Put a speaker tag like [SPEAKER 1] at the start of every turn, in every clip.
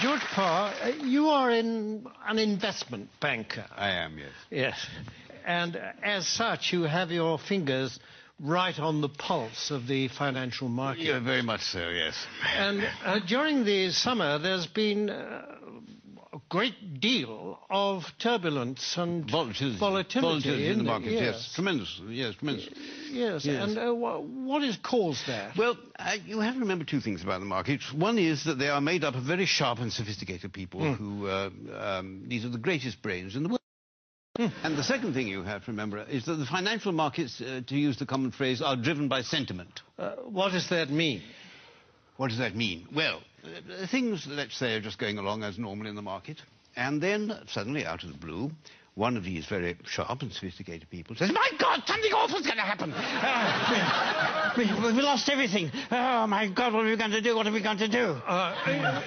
[SPEAKER 1] George Parr, you are an investment banker.
[SPEAKER 2] I am, yes.
[SPEAKER 1] Yes. And as such, you have your fingers right on the pulse of the financial market.
[SPEAKER 2] Yeah, very much so, yes.
[SPEAKER 1] And during the summer, there's been a great deal of turbulence and volatility
[SPEAKER 2] in the market, yes. Tremendous, yes, tremendous.
[SPEAKER 1] Yes, and what is caused that?
[SPEAKER 2] Well, you have to remember two things about the markets. One is that they are made up of very sharp and sophisticated people who, these are the greatest brains in the world. And the second thing you have to remember is that the financial markets, to use the common phrase, are driven by sentiment.
[SPEAKER 1] What does that mean?
[SPEAKER 2] What does that mean? Well, things, let's say, are just going along as normal in the market, and then suddenly, out of the blue, one of these very sharp and sophisticated people says, "My God, something awful's going to happen! We lost everything! Oh, my God, what are we going to do? What are we going to do?"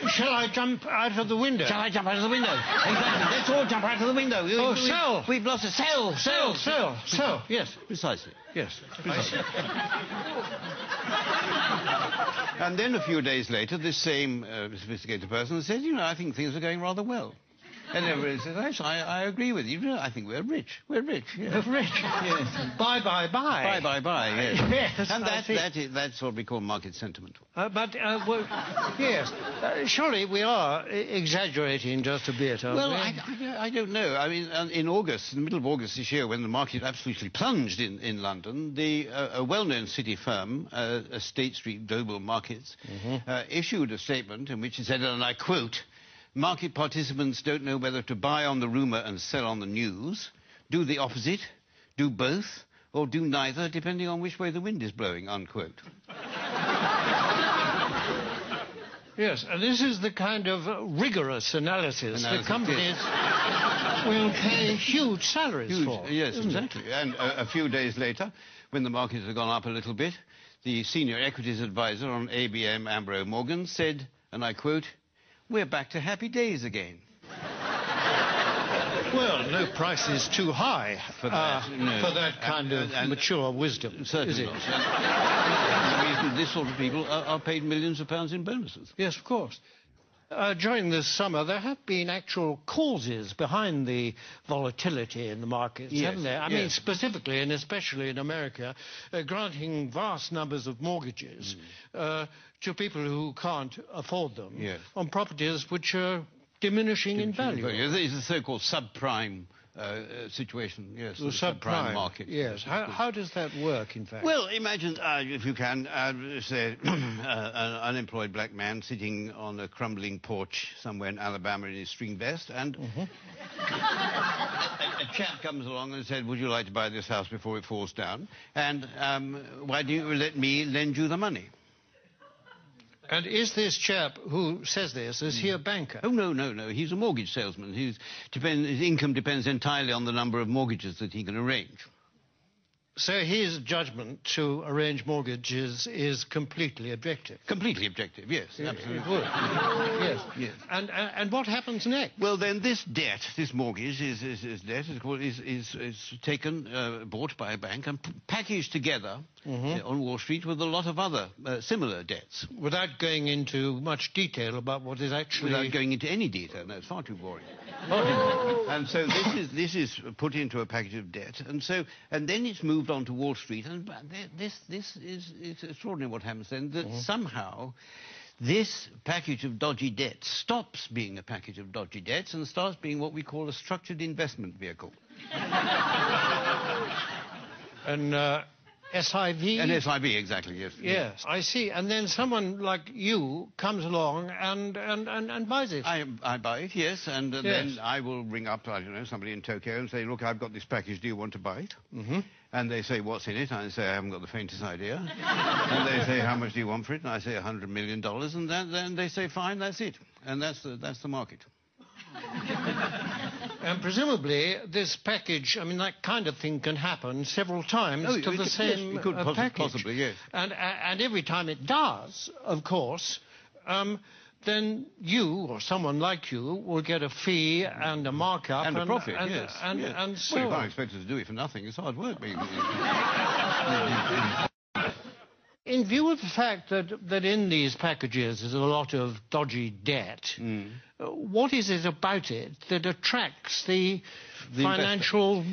[SPEAKER 1] Shall I jump out of the window?
[SPEAKER 2] Shall I jump out of the window? Exactly. Let's all jump out of the window.
[SPEAKER 1] Sell!
[SPEAKER 2] We've lost a sell!
[SPEAKER 1] Yes.
[SPEAKER 2] Precisely.
[SPEAKER 1] Yes.
[SPEAKER 2] Precisely. And then a few days later, this same sophisticated person says, "You know, I think things are going rather well." And everybody says, "Yes, I agree with you. I think we're rich. We're rich. Yes.
[SPEAKER 1] Rich. Yes. Bye.
[SPEAKER 2] Yes.
[SPEAKER 1] Yes.
[SPEAKER 2] And that's what we call market sentiment.
[SPEAKER 1] Yes. Surely we are exaggerating just a bit, aren't we?
[SPEAKER 2] I don't know. I mean, in August, in the middle of August this year, when the market absolutely plunged in London, a well-known city firm, State Street Global Markets, issued a statement in which it said, and I quote, "Market participants don't know whether to buy on the rumour and sell on the news, do the opposite, do both, or do neither, depending on which way the wind is blowing," unquote.
[SPEAKER 1] Yes, and this is the kind of rigorous analysis that companies will pay huge salaries for.
[SPEAKER 2] Yes, exactly. And a few days later, when the markets had gone up a little bit, the senior equities advisor on ABM Ambro Morgan said, and I quote, "We're back to happy days again."
[SPEAKER 1] Well, no price is too high for that kind of mature wisdom.
[SPEAKER 2] Certainly
[SPEAKER 1] is it?
[SPEAKER 2] not. The reason this sort of people are paid millions of pounds in bonuses.
[SPEAKER 1] Yes, of course. During this summer, there have been actual causes behind the volatility in the markets, haven't there? I mean, specifically and especially in America, granting vast numbers of mortgages to people who can't afford them on properties which are diminishing in value.
[SPEAKER 2] It's the so-called subprime situation, yes.
[SPEAKER 1] The subprime
[SPEAKER 2] market.
[SPEAKER 1] Yes. How does that work, in fact?
[SPEAKER 2] Well, imagine, if you can, say, an unemployed black man sitting on a crumbling porch somewhere in Alabama in his string vest, and a chap comes along and said, "Would you like to buy this house before it falls down? And why don't you let me lend you the money?"
[SPEAKER 1] And is this chap who says this, is he a banker?
[SPEAKER 2] Oh, no. He's a mortgage salesman. His income depends entirely on the number of mortgages that he can arrange.
[SPEAKER 1] So his judgment to arrange mortgages is completely objective?
[SPEAKER 2] Completely objective, yes, absolutely.
[SPEAKER 1] Good. Yes. And what happens next?
[SPEAKER 2] Well, then this debt, this mortgage, is taken, bought by a bank and packaged together on Wall Street with a lot of other similar debts.
[SPEAKER 1] Without going into much detail about what is actually...
[SPEAKER 2] Without going into any detail, no, it's far too boring. And so this is put into a package of debt, and then it's moved on to Wall Street, and this is extraordinary what happens then, that somehow this package of dodgy debts stops being a package of dodgy debts and starts being what we call a structured investment vehicle.
[SPEAKER 1] An SIV?
[SPEAKER 2] An SIV, exactly, yes.
[SPEAKER 1] Yes, I see. And then someone like you comes along and buys it.
[SPEAKER 2] I buy it, yes, and then I will ring up, I don't know, somebody in Tokyo and say, "Look, I've got this package, do you want to buy it?" And they say, "What's in it?" And I say, "I haven't got the faintest idea." And they say, "How much do you want for it?" And I say, $100 million. And then they say, "Fine, that's it." And that's the market.
[SPEAKER 1] And presumably this package, I mean, that kind of thing can happen several times to the same package.
[SPEAKER 2] Possibly, yes.
[SPEAKER 1] And every time it does, of course, then you, or someone like you, will get a fee and a markup.
[SPEAKER 2] And a profit, yes.
[SPEAKER 1] And so
[SPEAKER 2] well, you can't expect us to do it for nothing. It's hard work.
[SPEAKER 1] In view of the fact that in these packages there's a lot of dodgy debt, what is it about it that attracts the financial,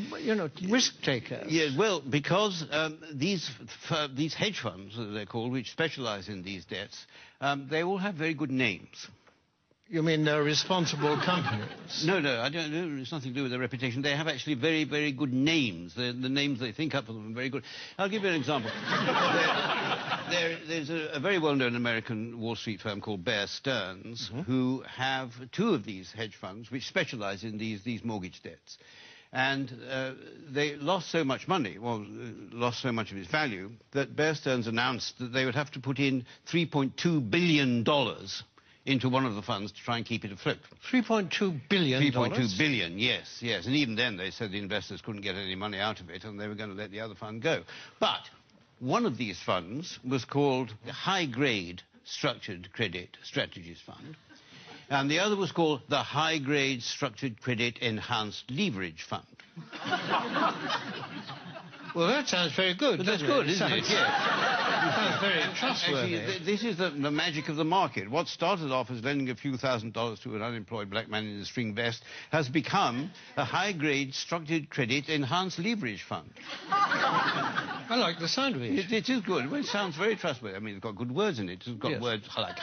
[SPEAKER 1] risk takers?
[SPEAKER 2] Yeah, well, because these hedge funds, as they're called, which specialize in these debts, they all have very good names.
[SPEAKER 1] You mean they're responsible companies?
[SPEAKER 2] No, I don't. It's nothing to do with their reputation. They have actually very, very good names. The names they think up for them are very good. I'll give you an example. There's a very well-known American Wall Street firm called Bear Stearns, who have two of these hedge funds which specialize in these mortgage debts. And they lost so much money, lost so much of its value, that Bear Stearns announced that they would have to put in $3.2 billion into one of the funds to try and keep it afloat.
[SPEAKER 1] $3.2 billion?
[SPEAKER 2] 3.2 billion, yes. And even then they said the investors couldn't get any money out of it and they were going to let the other fund go. But one of these funds was called the High Grade Structured Credit Strategies Fund, and the other was called the High Grade Structured Credit Enhanced Leverage Fund.
[SPEAKER 1] Well, that sounds very good.
[SPEAKER 2] But that's good, isn't it?
[SPEAKER 1] Yeah. Sounds very trustworthy.
[SPEAKER 2] Actually, this is the magic of the market. What started off as lending a few $1,000s to an unemployed black man in a string vest has become a high-grade structured credit enhanced leverage fund.
[SPEAKER 1] I like the sound of it.
[SPEAKER 2] It is good. Well, it sounds very trustworthy. I mean, it's got good words in it. It's got words like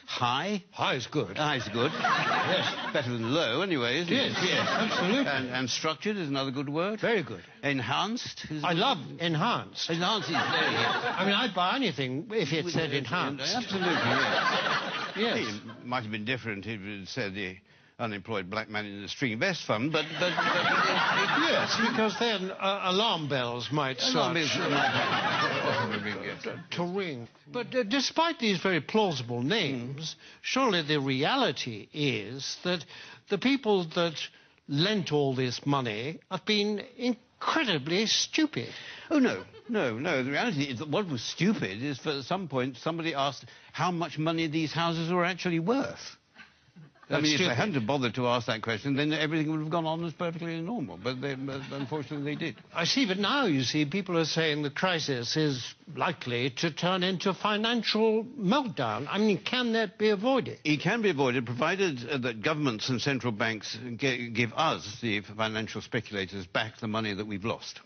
[SPEAKER 2] high.
[SPEAKER 1] High is good.
[SPEAKER 2] High is good. Yes. Better than low, anyway, isn't it?
[SPEAKER 1] Yes, absolutely.
[SPEAKER 2] And structured is another good word.
[SPEAKER 1] Very good.
[SPEAKER 2] Enhanced is...
[SPEAKER 1] I love enhanced.
[SPEAKER 2] Enhanced is very good.
[SPEAKER 1] I mean, I'd buy anything if it said enhanced.
[SPEAKER 2] Absolutely, yes.
[SPEAKER 1] Yes.
[SPEAKER 2] It might have been different if it said the unemployed black man in the string vest fund, but yes,
[SPEAKER 1] because then alarm bells might start to ring. But despite these very plausible names, surely the reality is that the people that lent all this money have been incredibly stupid.
[SPEAKER 2] Oh, no. The reality is that what was stupid is, for some point, somebody asked how much money these houses were actually worth. I mean, if they hadn't bothered to ask that question, then everything would have gone on as perfectly normal. But unfortunately, they did.
[SPEAKER 1] I see, but now, you see, people are saying the crisis is likely to turn into financial meltdown. I mean, can that be avoided?
[SPEAKER 2] It can be avoided, provided that governments and central banks give us, the financial speculators, back the money that we've lost.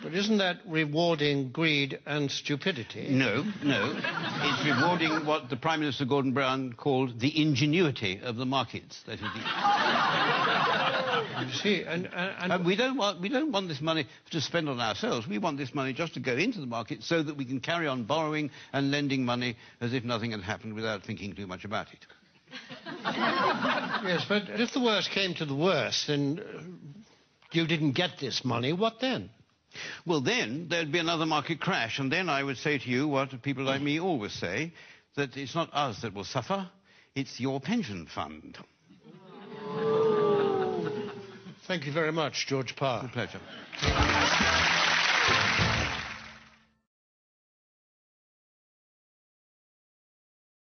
[SPEAKER 1] But isn't that rewarding greed and stupidity?
[SPEAKER 2] No. It's rewarding what the Prime Minister Gordon Brown called the ingenuity of the markets. That is
[SPEAKER 1] You see, and
[SPEAKER 2] we don't want this money to spend on ourselves. We want this money just to go into the market so that we can carry on borrowing and lending money as if nothing had happened without thinking too much about it.
[SPEAKER 1] Yes, but if the worst came to the worst and you didn't get this money, what then?
[SPEAKER 2] Well, then there'd be another market crash, and then I would say to you what people like me always say, that it's not us that will suffer, it's your pension fund.
[SPEAKER 1] Thank you very much, George Parr.
[SPEAKER 2] It's a pleasure.